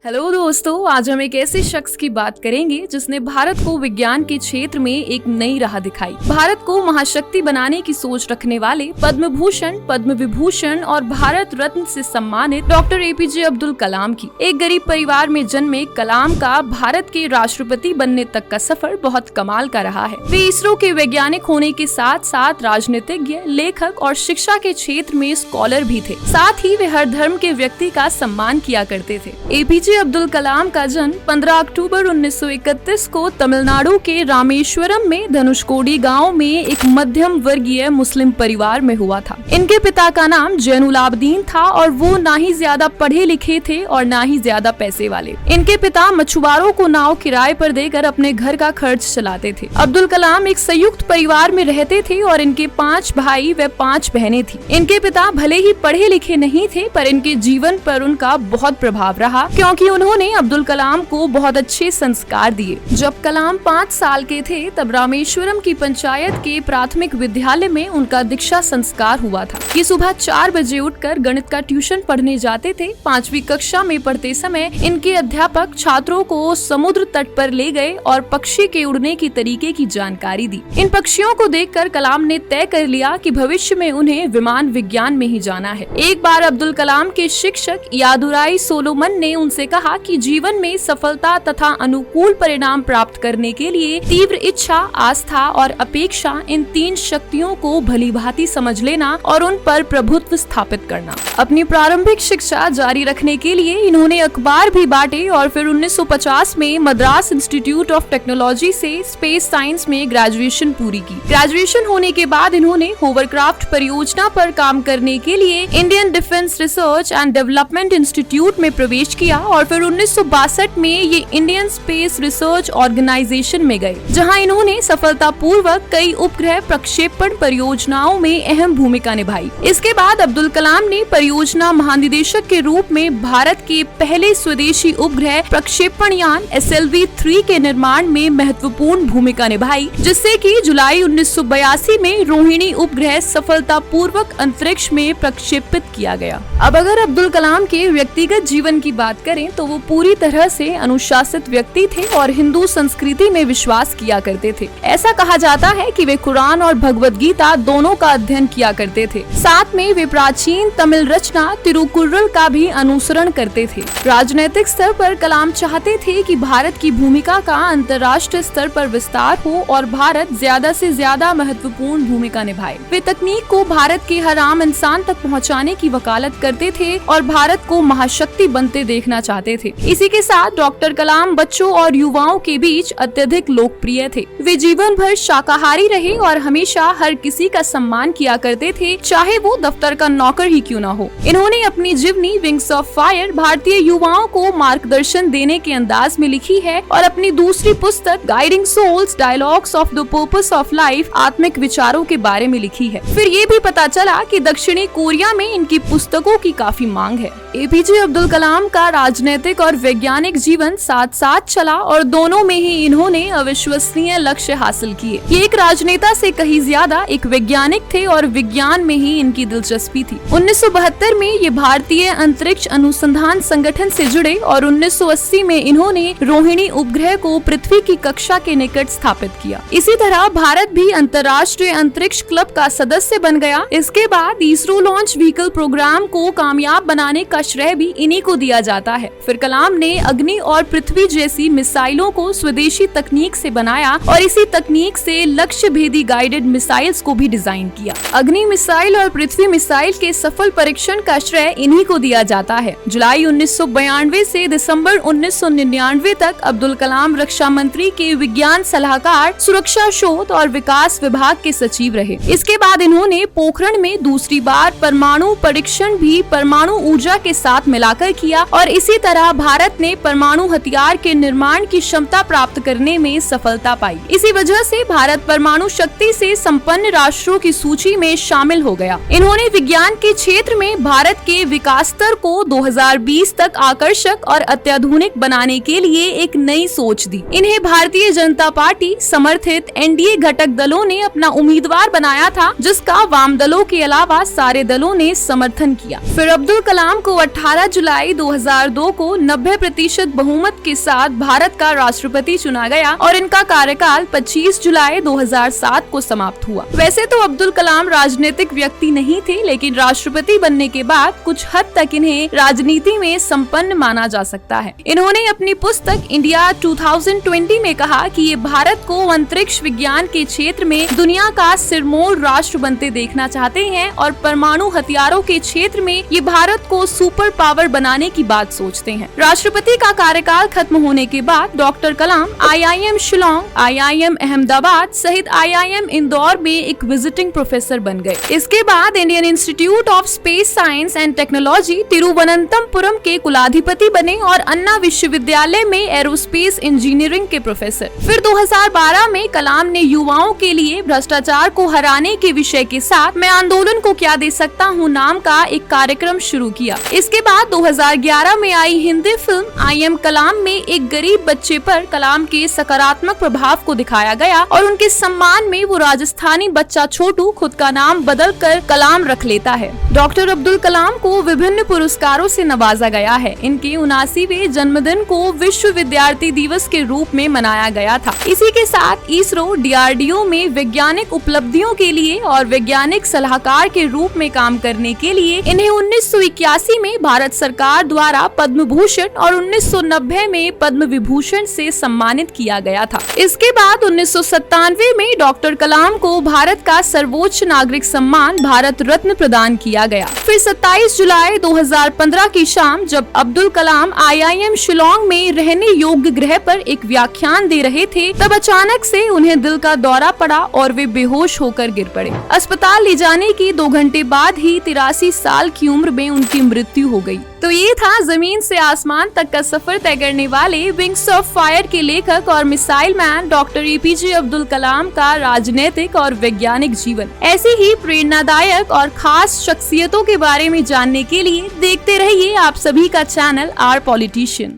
Hello दोस्तों, आज हम एक ऐसे शख्स की बात करेंगे जिसने भारत को विज्ञान के क्षेत्र में एक नई राह दिखाई। भारत को महाशक्ति बनाने की सोच रखने वाले पद्म भूषण, पद्म विभूषण और भारत रत्न से सम्मानित डॉक्टर एपीजे अब्दुल कलाम की एक गरीब परिवार में जन्मे कलाम का भारत के राष्ट्रपति बनने तक का सफर बहुत कमाल का रहा है। वे इसरो के वैज्ञानिक होने के साथ साथ राजनीतिज्ञ, लेखक और शिक्षा के क्षेत्र में स्कॉलर भी थे। साथ ही वे हर धर्म के व्यक्ति का सम्मान किया करते थे। एपीजे अब्दुल कलाम का जन्म 15 अक्टूबर 1931 को तमिलनाडु के रामेश्वरम में धनुषकोडी गांव में एक मध्यम वर्गीय मुस्लिम परिवार में हुआ था। इनके पिता का नाम जैनुलाब्दीन था और वो ना ही ज्यादा पढ़े लिखे थे और ना ही ज्यादा पैसे वाले। इनके पिता मछुआरों को नाव किराए पर देकर अपने घर का खर्च चलाते थे। अब्दुल कलाम एक संयुक्त परिवार में रहते थे और इनके 5 भाई व 5 बहनें थी। इनके पिता भले ही पढ़े लिखे नहीं थे, पर इनके जीवन पर उनका बहुत प्रभाव रहा, क्योंकि उन्होंने अब्दुल कलाम को बहुत अच्छे संस्कार दिए। जब कलाम 5 साल के थे तब रामेश्वरम की पंचायत के प्राथमिक विद्यालय में उनका दीक्षा संस्कार हुआ था। ये सुबह 4 बजे उठकर गणित का ट्यूशन पढ़ने जाते थे। 5वीं कक्षा में पढ़ते समय इनके अध्यापक छात्रों को समुद्र तट पर ले गए और पक्षी के उड़ने की तरीके की जानकारी दी। इन पक्षियों को देखकर कलाम ने तय कर लिया कि भविष्य में उन्हें विमान विज्ञान में ही जाना है। एक बार अब्दुल कलाम के शिक्षक यादुराई सोलोमन ने उनसे कहा कि जीवन में सफलता तथा अनुकूल परिणाम प्राप्त करने के लिए तीव्र इच्छा, आस्था और अपेक्षा, इन 3 शक्तियों को भलीभांति समझ लेना और उन पर प्रभुत्व स्थापित करना। अपनी प्रारंभिक शिक्षा जारी रखने के लिए इन्होंने अखबार भी बांटे और फिर 1950 में मद्रास इंस्टीट्यूट ऑफ टेक्नोलॉजी से स्पेस साइंस में ग्रेजुएशन पूरी की। ग्रेजुएशन होने के बाद इन्होंने होवरक्राफ्ट परियोजना पर काम करने के लिए Indian defence research and development institute में प्रवेश किया और फिर 1962 में ये इंडियन स्पेस रिसर्च ऑर्गेनाइजेशन में गए, जहां इन्होंने सफलतापूर्वक कई उपग्रह प्रक्षेपण परियोजनाओं में अहम भूमिका निभाई। इसके बाद अब्दुल कलाम ने परियोजना महानिदेशक के रूप में भारत के पहले स्वदेशी उपग्रह प्रक्षेपण यान SLV-3 के निर्माण में महत्वपूर्ण भूमिका निभाई, जिससे कि जुलाई 1982 में रोहिणी उपग्रह सफलतापूर्वक अंतरिक्ष में प्रक्षेपित किया गया। अब अगर अब्दुल कलाम के व्यक्तिगत जीवन की बात करें तो वो पूरी तरह से अनुशासित व्यक्ति थे और हिंदू संस्कृति में विश्वास किया करते थे। ऐसा कहा जाता है कि वे कुरान और भगवद गीता दोनों का अध्ययन किया करते थे। साथ में वे प्राचीन तमिल रचना तिरुकुर्रल का भी अनुसरण करते थे। राजनीतिक स्तर पर कलाम चाहते थे कि भारत की भूमिका का अंतर्राष्ट्रीय स्तर पर विस्तार हो और भारत ज्यादा से ज्यादा महत्वपूर्ण भूमिका निभाए। वे तकनीक को भारत के हर आम इंसान तक पहुँचाने की वकालत करते थे और भारत को महाशक्ति बनते देखना चाहते थे। इसी के साथ डॉक्टर कलाम बच्चों और युवाओं के बीच अत्यधिक लोकप्रिय थे। वे जीवन भर शाकाहारी रहे और हमेशा हर किसी का सम्मान किया करते थे, चाहे वो दफ्तर का नौकर ही क्यों न हो। इन्होंने अपनी जीवनी विंग्स ऑफ फायर भारतीय युवाओं को मार्गदर्शन देने के अंदाज में लिखी है और अपनी दूसरी पुस्तक guiding souls dialogues of the purpose of life आत्मिक विचारों के बारे में लिखी है। फिर ये भी पता चला कि दक्षिणी कोरिया में इनकी पुस्तकों की काफी मांग है। एपीजे अब्दुल कलाम का राजनीतिक और वैज्ञानिक जीवन साथ साथ चला और दोनों में ही इन्होंने अविश्वसनीय लक्ष्य हासिल किए। ये एक राजनेता से कहीं ज्यादा एक वैज्ञानिक थे और विज्ञान में ही इनकी दिलचस्पी थी। 1972 में ये भारतीय अंतरिक्ष अनुसंधान संगठन से जुड़े और 1980 में इन्होंने रोहिणी उपग्रह को पृथ्वी की कक्षा के निकट स्थापित किया। इसी तरह भारत भी अंतर्राष्ट्रीय अंतरिक्ष क्लब का सदस्य बन गया। इसके बाद इसरो लॉन्च व्हीकल प्रोग्राम को कामयाब बनाने का श्रेय भी इन्हीं को दिया जाता है। फिर कलाम ने अग्नि और पृथ्वी जैसी मिसाइलों को स्वदेशी तकनीक से बनाया और इसी तकनीक से लक्ष्य भेदी गाइडेड मिसाइल्स को भी डिजाइन किया। अग्नि मिसाइल और पृथ्वी मिसाइल के सफल परीक्षण का श्रेय इन्हीं को दिया जाता है। जुलाई 1992 से दिसंबर 1999 तक अब्दुल कलाम रक्षा मंत्री के विज्ञान सलाहकार, सुरक्षा शोध और विकास विभाग के सचिव रहे। इसके बाद इन्होंने पोखरण में दूसरी बार परमाणु परीक्षण भी परमाणु ऊर्जा के साथ मिलाकर किया और इसी तरह भारत ने परमाणु हथियार के निर्माण की क्षमता प्राप्त करने में सफलता पाई। इसी वजह से भारत परमाणु शक्ति से संपन्न राष्ट्रों की सूची में शामिल हो गया। इन्होंने विज्ञान के क्षेत्र में भारत के विकास स्तर को 2020 तक आकर्षक और अत्याधुनिक बनाने के लिए एक नई सोच दी। इन्हें भारतीय जनता पार्टी समर्थित एनडीए घटक दलों ने अपना उम्मीदवार बनाया था, जिसका वाम दलों के अलावा सारे दलों ने समर्थन किया। फिर अब्दुल कलाम को 18 जुलाई 2002 लोगों को 90% बहुमत के साथ भारत का राष्ट्रपति चुना गया और इनका कार्यकाल 25 जुलाई 2007 को समाप्त हुआ। वैसे तो अब्दुल कलाम राजनीतिक व्यक्ति नहीं थे, लेकिन राष्ट्रपति बनने के बाद कुछ हद तक इन्हें राजनीति में संपन्न माना जा सकता है। इन्होंने अपनी पुस्तक इंडिया 2020 में कहा कि ये भारत को अंतरिक्ष विज्ञान के क्षेत्र में दुनिया का सिरमौर राष्ट्र बनते देखना चाहते हैं और परमाणु हथियारों के क्षेत्र में ये भारत को सुपर पावर बनाने की बात सोचते हैं। राष्ट्रपति का कार्यकाल खत्म होने के बाद डॉक्टर कलाम IIM शिलोंग, IIM अहमदाबाद सहित IIM इंदौर में एक विजिटिंग प्रोफेसर बन गए। इसके बाद Indian institute of space science and technology Thiruvananthapuram के कुलाधिपति बने और अन्ना विश्वविद्यालय में एरोस्पेस इंजीनियरिंग के प्रोफेसर। फिर 2012 में कलाम ने युवाओं के लिए भ्रष्टाचार को हराने के विषय के साथ मैं आंदोलन को क्या दे सकता हूँ नाम का एक कार्यक्रम शुरू किया। इसके बाद 2011 में आई हिंदी फिल्म आई एम कलाम में एक गरीब बच्चे पर कलाम के सकारात्मक प्रभाव को दिखाया गया और उनके सम्मान में वो राजस्थानी बच्चा छोटू खुद का नाम बदलकर कलाम रख लेता है। डॉक्टर अब्दुल कलाम को विभिन्न पुरस्कारों से नवाजा गया है। इनके 79वें जन्मदिन को विश्व विद्यार्थी दिवस के रूप में मनाया गया था। इसी के साथ इसरो DRDO में वैज्ञानिक उपलब्धियों के लिए और वैज्ञानिक सलाहकार के रूप में काम करने के लिए इन्हें 1981 में भारत सरकार द्वारा पद्म भूषण और 1990 में पद्म विभूषण से सम्मानित किया गया था। इसके बाद 1997 में डॉक्टर कलाम को भारत का सर्वोच्च नागरिक सम्मान भारत रत्न प्रदान किया गया। फिर 27 जुलाई 2015 की शाम जब अब्दुल कलाम IIM शिलोंग में रहने योग्य ग्रह पर एक व्याख्यान दे रहे थे, तब अचानक से उन्हें दिल का दौरा पड़ा और वे बेहोश होकर गिर पड़े। अस्पताल ले जाने के 2 घंटे बाद ही 83 साल की उम्र में उनकी मृत्यु हो गई। तो ये था जमीन से आसमान तक का सफर तय करने वाले विंग्स ऑफ फायर के लेखक और missile man doctor APJ Abdul Kalam का राजनीतिक और वैज्ञानिक जीवन। ऐसी ही प्रेरणादायक और खास शख्सियतों के बारे में जानने के लिए देखते रहिए आप सभी का चैनल आर पॉलिटिशियन।